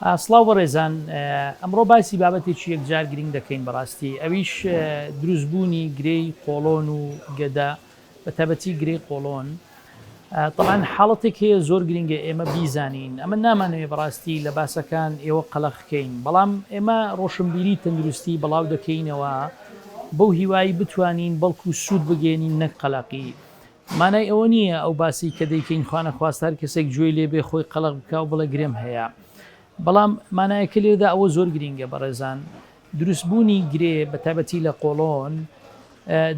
سڵاو بەڕێزان، ئەمڕۆ باسی بابەتێکی یەکجار گرنگ دەکەین بەڕاستی، ئەویش دروستبوونی گرەی قۆڵۆن و گەدا، بە تایبەتی گرەی قۆڵۆن. طبعاً حاڵەتێک هەیە زۆر گرنگە ئێمە بیزانین، ئەمە نامانەوێت بەڕاستی لە باسەکان ئێوە قەڵەقکەین، بەڵام ئێمە ڕۆشنبیری تەندروستی بەڵاو دەکەینەوە بەو هیوایی بتوانین بەڵکو سوود بگەێنین نەک قەڵەقی. مانای ئەوە نییە ئەو باسی کە دەیکەین خوانە خواستار کەسێک گوێی لێبێ خۆی قەڵەق بکە و بڵێ گرێم هەیە. بەڵام مانایەکە لێدا ئەوە زۆر گرنگە بەڕێزان، دروستبوونی گرێ بە تایبەتی لە قۆڵۆن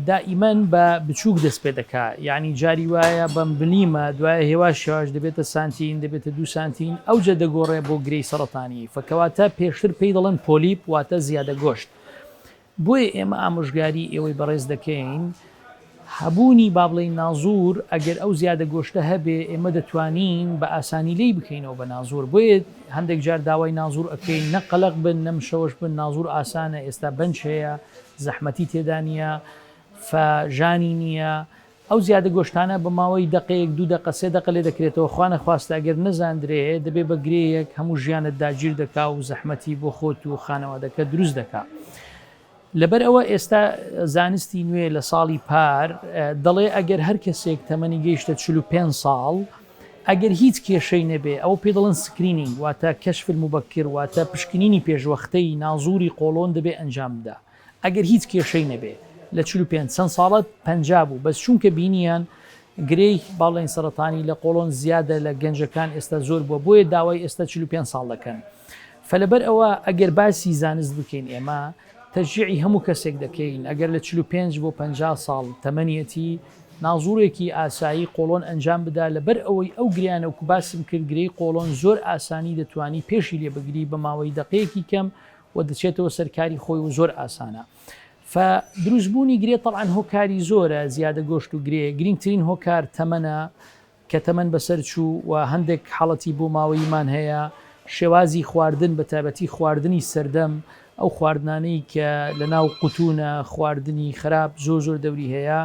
دائیمەن بە بچووک دەست پێ دەکات، یعنی جاری وایە بەم بلیمە دوایە هێواش شێواش دەبێتە سانتین، دەبێتە 2 سانتین، ئەوجە دەگۆڕێ بۆ گرەی سەرەتانی، فکەواتە پێشتر پێی دەڵێن پۆلیپ، واتە زیادە گۆشت. بۆیە ئێمە ئامۆژگاری ئێوەی بەڕێز دەکەین هەبوونی با بڵێین نازور، ئەگەر ئەو زیادە گۆشتە هەبێ ئێمە دەتوانین بە ئاسانی لی بکەینەوە بە نازور. بۆیە هەندێک جار داوای نازور ئەەکەین، نەقەلق بن نەمشەوەش بن، نازور ئاسانە، ئێستا بنج هەیە، زەحمەتی تێدا نییە، فەژانی نییە. ئەو زیادە گۆشتانە بە ماوەی دقەیەک 2 دقە 3 دقە لێ دەکرێتەوە، خوانە خواستە ئەگەر نەزاندرێ دەبێ بە گرەیەک هەموو ژیانت داگیر دەکا و زەحمەتی بۆ خۆت و خانەوادەکە دروست دەکا. لەبەر ئەوە ئێستا زانستی نوێ لە ساڵی پار دەڵێ ئەگەر هەر کەسێک تەمەنی گەیشتە 45 ساڵ ئەگەر هیچ کێشەی نەبێ، ئەوە پێ دەڵێن سکرینینگ، واتە کەشف المبەکر، واتە پشکنینی پێشوەختەی نازوری قۆڵۆن دەبێ ئەنجام بدە. ئەگەر هیچ کێشەی نەبێ لە 45 چەند ساڵت 50 بوو، بەس چونکە بینیان گرەی باڵێن سەرەتانی لە قۆڵۆن زیادە لە گەنجەکان ئێستا زۆر بووە، بۆیە داوای ئێستا 45 ساڵ دەکەن. فلەبەر ئەوە ئەگەر باسی زانست بکەین ئێمە تەشجیعی هەموو کەسێک دەکەین، ئەگەر لە 45 بۆ 50 ساڵ تەمەنیەتی نازوورێکی ئاسایی قۆڵۆن ئەنجام بدا، لەبەر ئەوەی ئەو گریانە وکو باسم کرد گرەی قۆڵۆن زۆر ئاسانی دەتوانی پێشی لێ بگری بە ماوەی دقەیەکی کەم و دەچێتەوە سەرکاری خۆی و زۆر ئاسانە. فدروستبوونی گرێ طبعاً هۆکاری زۆرە، زیادە گۆشت و گرێ گرنگترین هۆکار تەمەنە کە تەمەن بەسەر چوو و هەندێک حاڵەتی بۆ ماوەیمان هەیە، شێوازی خواردن بە تایبەتی خواردنی سەردەم، ئەو خواردنانەی کە لە ناو قوتونە خواردنی خراپ زۆر دەوری هەیە،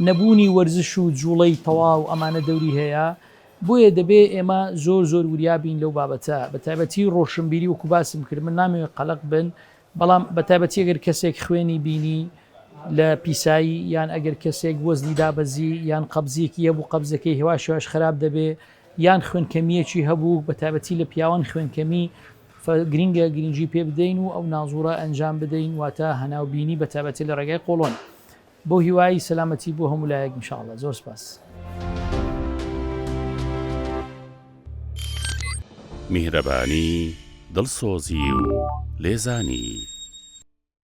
نەبوونی وەرزش و جوڵەی تەواو ئەمانە دەوری هەیە. بۆیە دەبێ ئێمە زۆر وریابین لەو بابەتە، بە تایبەتی ڕۆشنبیری وەکو باسم کرد، من نامەوێت قەلق بن، بەڵام بە تایبەتی ئەگەر کەسێک خوێنی بینی لە پیسایی، یان ئەگەر کەسێک وەزنی دابەزی یان قەبزیەکی هەبوو قەبزەکەی هێواشێواش خراپ دەبێ، یان خوێنکەمیەکی هەبوو بە تایبەتی لە پیاوان خوێنکەمی، گرنگە گرنگجی پێ بدەین و ئەو نازوڕە ئەنجام بدەین، واتە هەناوبینی بە تایبەتی لە ڕێگای قۆڵۆن. بۆ هیوایی سەلامەتی بۆ هەموو لایەک ئینشاءڵڵا. زۆر سپاس. میهرەبانی، دڵسۆزی و لێزانی.